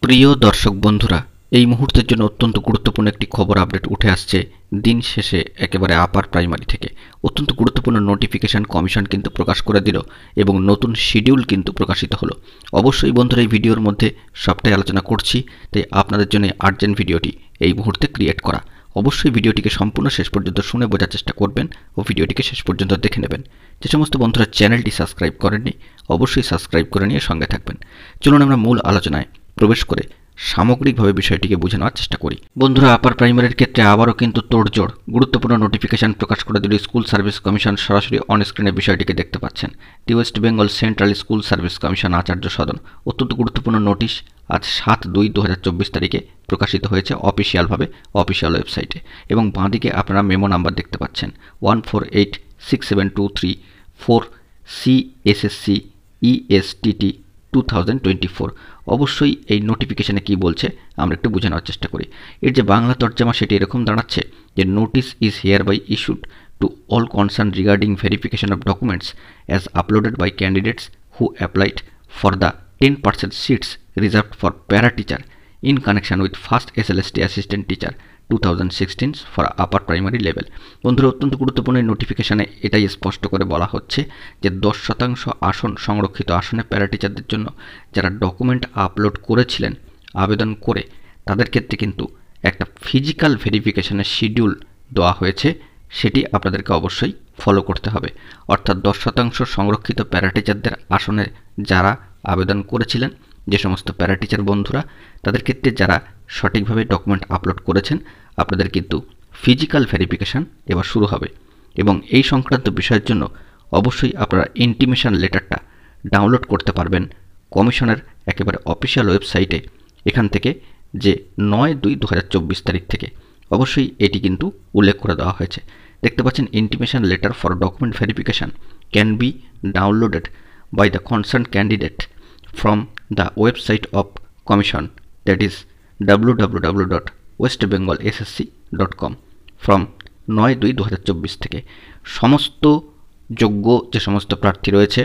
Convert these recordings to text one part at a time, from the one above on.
প্রিয় দর্শক বন্ধুরা, এই মুহূর্তের জন্য অত্যন্ত গুরুত্বপূর্ণ একটি খবর আপডেট উঠে আসছে দিন শেষে একেবারে আপার প্রাইমারি থেকে। অত্যন্ত গুরুত্বপূর্ণ নোটিফিকেশন কমিশন কিন্তু প্রকাশ করে দিল এবং নতুন শিডিউল কিন্তু প্রকাশিত হলো। অবশ্যই বন্ধুরা, এই ভিডিওর মধ্যে সবটাই আলোচনা করছি, তাই আপনাদের জন্য আর্জেন্ট ভিডিওটি এই মুহূর্তে ক্রিয়েট করা। অবশ্যই ভিডিওটিকে সম্পূর্ণ শেষ পর্যন্ত শুনে বোঝার চেষ্টা করবেন ও ভিডিওটিকে শেষ পর্যন্ত দেখে নেবেন। যে সমস্ত বন্ধুরা চ্যানেলটি সাবস্ক্রাইব করেননি, অবশ্যই সাবস্ক্রাইব করে নিয়ে সঙ্গে থাকবেন। চলুন আমরা মূল আলোচনায় প্রবেশ করে সামগ্রিকভাবে বিষয়টিকে বুঝে নেওয়ার চেষ্টা করি। বন্ধুরা, আপার প্রাইমারির ক্ষেত্রে আবারও কিন্তু তোড়জোড় গুরুত্বপূর্ণ নোটিফিকেশন প্রকাশ করে দিল স্কুল সার্ভিস কমিশন। সরাসরি অন স্ক্রিনে বিষয়টিকে দেখতে পাচ্ছেন। The west Bengal central school service commission Acharya Sadan অত্যন্ত গুরুত্বপূর্ণ নোটিশ আজ 7/2/2024 তারিখে প্রকাশিত হয়েছে অফিসিয়ালভাবে অফিসিয়াল ওয়েবসাইটে, এবং বাঁদিকে আপনারা মেমো নাম্বার দেখতে পাচ্ছেন 14867234 CSSC ESTT 2024। অবশ্যই এই নোটিফিকেশনে কি বলছে আমরা একটু বুঝে নেওয়ার চেষ্টা করি। এর যে বাংলা তর্জমা সেটি এরকম দাঁড়াচ্ছে যে notice is hereby issued to all concern regarding verification of documents as uploaded by candidates who applied for the 10% seats reserved for para teacher in connection with first SLST assistant teacher 2016 for upper primary level. বন্ধুরা, অত্যন্ত গুরুত্বপূর্ণ এই নোটিফিকেশানে এটাই স্পষ্ট করে বলা হচ্ছে যে 10% আসন সংরক্ষিত আসনে প্যারা টিচারদের জন্য যারা ডকুমেন্ট আপলোড করেছিলেন আবেদন করে, তাদের ক্ষেত্রে কিন্তু একটা ফিজিক্যাল ভেরিফিকেশনের শিডিউল দেওয়া হয়েছে, সেটি আপনাদেরকে অবশ্যই ফলো করতে হবে। অর্থাৎ 10% সংরক্ষিত প্যারা টিচারদের আসনে যারা আবেদন করেছিলেন, যে সমস্ত প্যারা টিচার বন্ধুরা, তাদের ক্ষেত্রে যারা সঠিকভাবে ডকুমেন্ট আপলোড করেছেন, আপনাদের কিন্তু ফিজিক্যাল ভেরিফিকেশান এবার শুরু হবে। এবং এই সংক্রান্ত বিষয়ের জন্য অবশ্যই আপনারা ইন্টিমেশন লেটারটা ডাউনলোড করতে পারবেন কমিশনের একেবারে অফিসিয়াল ওয়েবসাইটে, এখান থেকে, যে 9/2/2024 তারিখ থেকে। অবশ্যই এটি কিন্তু উল্লেখ করে দেওয়া হয়েছে। দেখতে পাচ্ছেন, intimation letter for document verification can be downloaded by the concern candidate from the website of commission, that is www.westbengalssc.com from 9/2/2024 থেকে। সমস্ত যোগ্য যে সমস্ত প্রার্থী রয়েছে,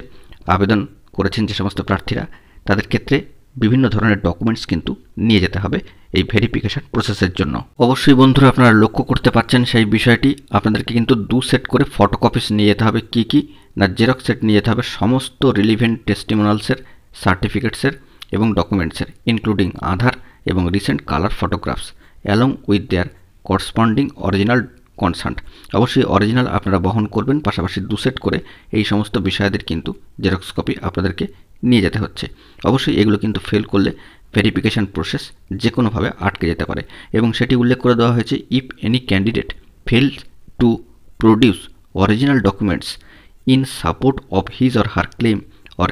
আবেদন করেছেন যে সমস্ত প্রার্থীরা, তাদের ক্ষেত্রে বিভিন্ন ধরনের ডকুমেন্টস কিন্তু নিয়ে যেতে হবে এই ভেরিফিকেশান প্রসেসের জন্য। অবশ্যই বন্ধুরা, আপনারা লক্ষ্য করতে পারছেন সেই বিষয়টি। আপনাদেরকে কিন্তু 2 সেট করে ফটোকপিস নিয়ে যেতে হবে। কি কি না, জেরক্স সেট নিয়ে যেতে হবে সমস্ত রিলিভেন্ট টেস্টিমোনালসের, সার্টিফিকেটসের এবং ডকুমেন্টসের, ইনক্লুডিং আধার এবং recent colour photographs along with their corresponding original concert. অবশ্যই অরিজিনাল আপনারা বহন করবেন, পাশাপাশি 2 সেট করে এই সমস্ত বিষয়দের কিন্তু জেরক্স কপি আপনাদেরকে নিয়ে যেতে হচ্ছে। অবশ্যই এগুলো কিন্তু ফেল করলে ভেরিফিকেশান প্রসেস যে কোনোভাবে আটকে যেতে পারে, এবং সেটি উল্লেখ করে দেওয়া হয়েছে if any candidate fails to produce original documents in support of his or her claim, or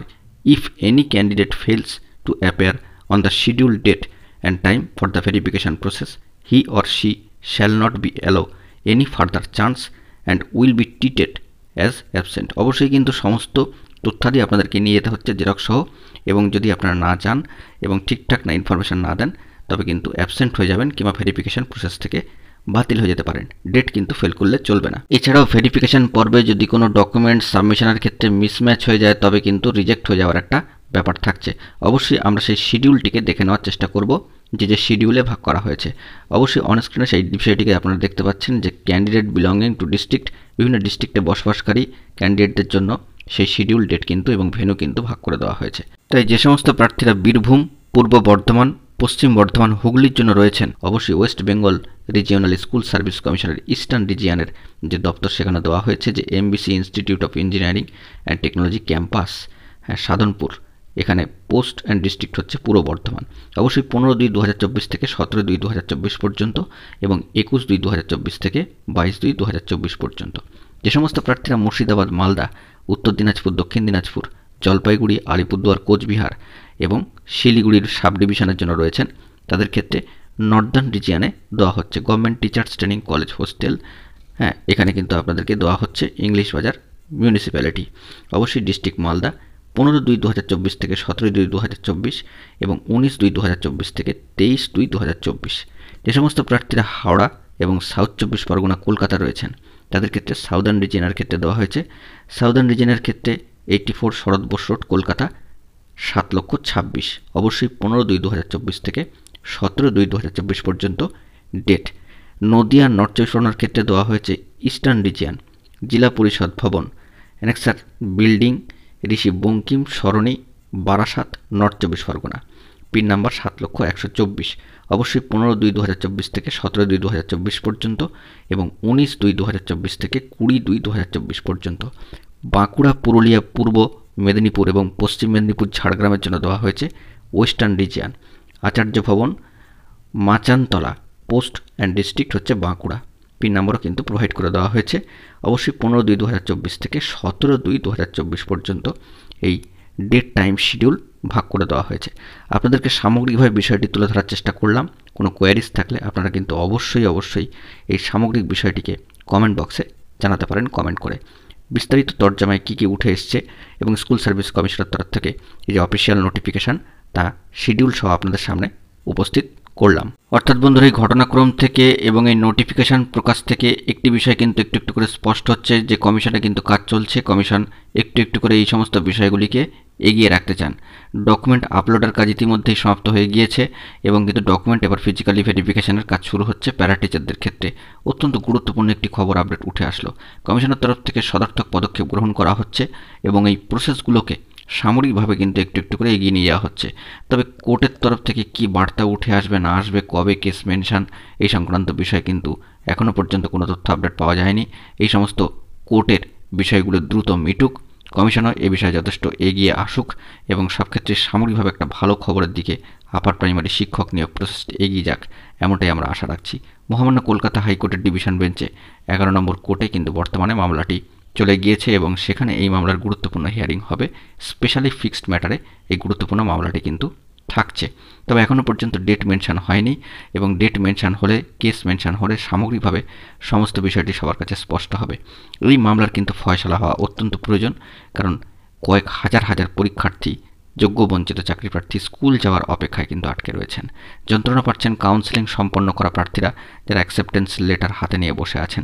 if any candidate fails to appear on the scheduled date and time for the verification process, he or she shall not be allowed any further chance and will be treated as absent। অবশ্যই কিন্তু সমস্ত তথ্যাদি আপনাদেরকে নিয়ে যেতে হচ্ছে xerox সহ, এবং যদি আপনারা না যান এবং ঠিকঠাক না ইনফরমেশান না দেন, তবে কিন্তু অ্যাবসেন্ট হয়ে যাবেন কিংবা ভেরিফিকেশান প্রসেস থেকে বাতিল হয়ে যেতে পারেন। ডেট কিন্তু ফেল করলে চলবে না। এছাড়াও ভেরিফিকেশান পর্বে যদি কোনো ডকুমেন্ট সাবমিশনের ক্ষেত্রে মিসম্যাচ হয়ে যায়, তবে কিন্তু রিজেক্ট হয়ে যাওয়ার একটা ব্যাপার থাকছে। অবশ্যই আমরা সেই শিডিউলটিকে দেখে নেওয়ার চেষ্টা করব, যে শিডিউলে ভাগ করা হয়েছে। অবশ্যই অনস্ক্রিনে সেই বিষয়টিকে আপনারা দেখতে পাচ্ছেন যে ক্যান্ডিডেট বিলঙ্গিং টু ডিস্ট্রিক্ট, বিভিন্ন ডিস্ট্রিক্টে বসবাসকারী ক্যান্ডিডেটদের জন্য সেই শিডিউল ডেট কিন্তু এবং ভেন্যু কিন্তু ভাগ করে দেওয়া হয়েছে। তাই যে সমস্ত প্রার্থীরা বীরভূম, পূর্ব বর্ধমান, পশ্চিম বর্ধমান, হুগলির জন্য রয়েছেন, অবশ্যই West Bengal regional school service কমিশনের ইস্টার্ন রিজিয়নের যে দপ্তর, সেখানে দেওয়া হয়েছে যে MBC institute of engineering and technology campus, Sadhanpur, এখানে পোস্ট অ্যান্ড ডিস্ট্রিক্ট হচ্ছে পূর্ব বর্ধমান। অবশ্যই 15/2/2024 থেকে 17/2/2024 পর্যন্ত, এবং 21/2/2024 থেকে 22/2/2024 পর্যন্ত। যে সমস্ত প্রার্থীরা মুর্শিদাবাদ, মালদা, উত্তর দিনাজপুর, দক্ষিণ দিনাজপুর, জলপাইগুড়ি, আলিপুরদুয়ার, কোচবিহার এবং শিলিগুড়ির সাব ডিভিশনের জন্য রয়েছেন, তাদের ক্ষেত্রে নর্দার্ন রিজিয়নে দেওয়া হচ্ছে government teachers training college hostel. এখানে কিন্তু আপনাদেরকে দেওয়া হচ্ছে ইংলিশ বাজার মিউনিসিপ্যালিটি। অবশ্যই ডিস্ট্রিক্ট মালদা 15/2/2024 থেকে 17/2/2024 এবং 19/2/2024 থেকে 23/2/2024। যে সমস্ত প্রার্থীরা হাওড়া এবং সাউথ 24 পরগনা, কলকাতা রয়েছেন, তাদের ক্ষেত্রে সাউদার্ন রিজিয়নের ক্ষেত্রে দেওয়া হয়েছে। সাউদার্ন রিজিয়নের ক্ষেত্রে 84 শরৎ বোস রোড, কলকাতা 7,26,000। অবশ্যই 15/2/2024 থেকে 17/2/2024 পর্যন্ত ডেট। নদিয়া নর্থ চব্বিশ পরগনার ক্ষেত্রে দেওয়া হয়েছে ইস্টার্ন রিজিয়ান, জেলা পরিষদ ভবন, অ্যানেক্সার বিল্ডিং, ঋষি বঙ্কিম সরণি, বারাসাত, নর্থ চব্বিশ পরগনা। Pin number 7,124,000। অবশ্যই 15/2/2024 থেকে 17/2/2024 পর্যন্ত এবং 19/2/2024 থেকে 20/2/2024 পর্যন্ত। বাঁকুড়া, পুরুলিয়া, পূর্ব মেদিনীপুর এবং পশ্চিম মেদিনীপুর, ঝাড়গ্রামের জন্য দেওয়া হয়েছে ওয়েস্টার্ন রিজিয়ান। আচার্য ভবন, মাচানতলা, পোস্ট অ্যান্ড ডিস্ট্রিক্ট হচ্ছে বাঁকুড়া। পিন নাম্বারও কিন্তু প্রোভাইড করে দেওয়া হয়েছে। অবশ্যই 15/2/2024 থেকে 17/2/2024 পর্যন্ত এই ডেট টাইম শিডিউল ভাগ করে দেওয়া হয়েছে। আপনাদেরকে সামগ্রিকভাবে বিষয়টি তুলে ধরার চেষ্টা করলাম। কোনো কোয়ারিজ থাকলে আপনারা কিন্তু অবশ্যই এই সামগ্রিক বিষয়টিকে কমেন্ট বক্সে জানাতে পারেন কমেন্ট করে। বিস্তারিত তর্জমায় কী কী উঠে এসছে এবং স্কুল সার্ভিস কমিশনের তরফ থেকে এই যে অফিসিয়াল নোটিফিকেশান তা শিডিউল সহ আপনাদের সামনে উপস্থিত করলাম। অর্থাৎ বন্ধুরা, এই ঘটনাক্রম থেকে এবং এই নোটিফিকেশান প্রকাশ থেকে একটি বিষয় কিন্তু একটু করে স্পষ্ট হচ্ছে যে কমিশনে কিন্তু কাজ চলছে। কমিশন একটু করে এই সমস্ত বিষয়গুলিকে এগিয়ে রাখতে চান। ডকুমেন্ট আপলোডের কাজ ইতিমধ্যেই সমাপ্ত হয়ে গিয়েছে এবং কিন্তু ডকুমেন্ট এবার ফিজিক্যালি ভেরিফিকেশনের কাজ শুরু হচ্ছে প্যারা টিচারদের ক্ষেত্রে। অত্যন্ত গুরুত্বপূর্ণ একটি খবর আপডেট উঠে আসলো। কমিশনের তরফ থেকে সদর্থক পদক্ষেপ গ্রহণ করা হচ্ছে এবং এই প্রসেসগুলোকে সামরিকভাবে কিন্তু একটু করে এগিয়ে নিয়ে যাওয়া হচ্ছে। তবে কোর্টের তরফ থেকে কি বার্তা উঠে আসবে না আসবে, কবে কেস মেনশন, এই সংক্রান্ত বিষয়ে কিন্তু এখনও পর্যন্ত কোনো তথ্য আপডেট পাওয়া যায়নি। এই সমস্ত কোর্টের বিষয়গুলো দ্রুত মিটুক, কমিশনার এ বিষয়ে যথেষ্ট এগিয়ে আসুক এবং সব ক্ষেত্রে সামগ্রিকভাবে একটা ভালো খবরের দিকে আপার প্রাইমারি শিক্ষক নিয়োগ প্রসেসটি এগিয়ে যাক, এমনটাই আমরা আশা রাখছি। মহামান্য কলকাতা হাইকোর্টের ডিভিশন বেঞ্চে 11 নম্বর কোর্টে কিন্তু বর্তমানে মামলাটি চলে গিয়েছে এবং সেখানে এই মামলার গুরুত্বপূর্ণ হিয়ারিং হবে। স্পেশালি ফিক্সড ম্যাটারে এই গুরুত্বপূর্ণ মামলাটি কিন্তু থাকছে। তবে এখনও পর্যন্ত ডেট মেনশন হয়নি এবং ডেট মেনশন হলে, কেস মেনশন হলে সামগ্রিকভাবে সমস্ত বিষয়টি সবার কাছে স্পষ্ট হবে। এই মামলার কিন্তু ফয়সালা হওয়া অত্যন্ত প্রয়োজন, কারণ কয়েক হাজার পরীক্ষার্থী, যোগ্য বঞ্চিত চাকরি প্রার্থী স্কুল যাওয়ার অপেক্ষায় কিন্তু আটকে রয়েছেন। যন্ত্রণা পাচ্ছেন কাউন্সেলিং সম্পন্ন করা প্রার্থীরা যারা অ্যাকসেপ্টেন্স লেটার হাতে নিয়ে বসে আছেন।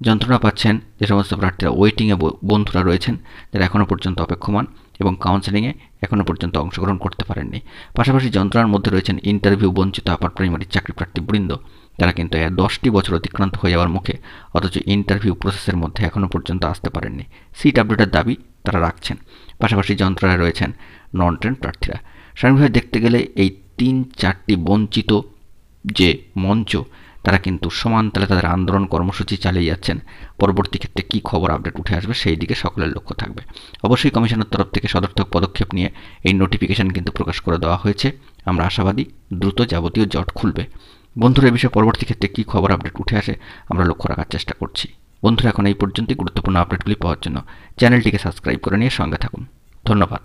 যন্ত্রণা পাচ্ছেন যে সমস্ত প্রার্থীরা ওয়েটিংয়ে বন্ধুরা রয়েছেন, যারা এখনও পর্যন্ত অপেক্ষমান এবং কাউন্সেলিংয়ে এখনও পর্যন্ত অংশগ্রহণ করতে পারেননি। পাশাপাশি যন্ত্রণার মধ্যে রয়েছেন ইন্টারভিউ বঞ্চিত আপার প্রাইমারি চাকরি প্রার্থীবৃন্দ, যারা কিন্তু 10টি বছর অতিক্রান্ত হয়ে যাওয়ার মুখে অথচ ইন্টারভিউ প্রসেসের মধ্যে এখনও পর্যন্ত আসতে পারেননি। সিট আপডেটের দাবি তারা রাখছেন। পাশাপাশি যন্ত্রণায় রয়েছেন নন ট্রেন প্রার্থীরা। সামগ্রিকভাবে দেখতে গেলে এই 3-4টি বঞ্চিত যে মঞ্চ, তারা কিন্তু সমান তালে তাদের আন্দোলন কর্মসূচি চালিয়ে যাচ্ছেন। পরবর্তী ক্ষেত্রে কী খবর আপডেট উঠে আসবে সেই দিকে সকলের লক্ষ্য থাকবে। অবশ্যই কমিশনের তরফ থেকে সদর্থক পদক্ষেপ নিয়ে এই নোটিফিকেশান কিন্তু প্রকাশ করে দেওয়া হয়েছে। আমরা আশাবাদী দ্রুত যাবতীয় জট খুলবে। বন্ধুরা, এই বিষয়ে পরবর্তী ক্ষেত্রে কী খবর আপডেট উঠে আসে আমরা লক্ষ্য রাখার চেষ্টা করছি। বন্ধুরা, এখন এই পর্যন্তই। গুরুত্বপূর্ণ আপডেটগুলি পাওয়ার জন্য চ্যানেলটিকে সাবস্ক্রাইব করে নিয়ে সঙ্গে থাকুন। ধন্যবাদ।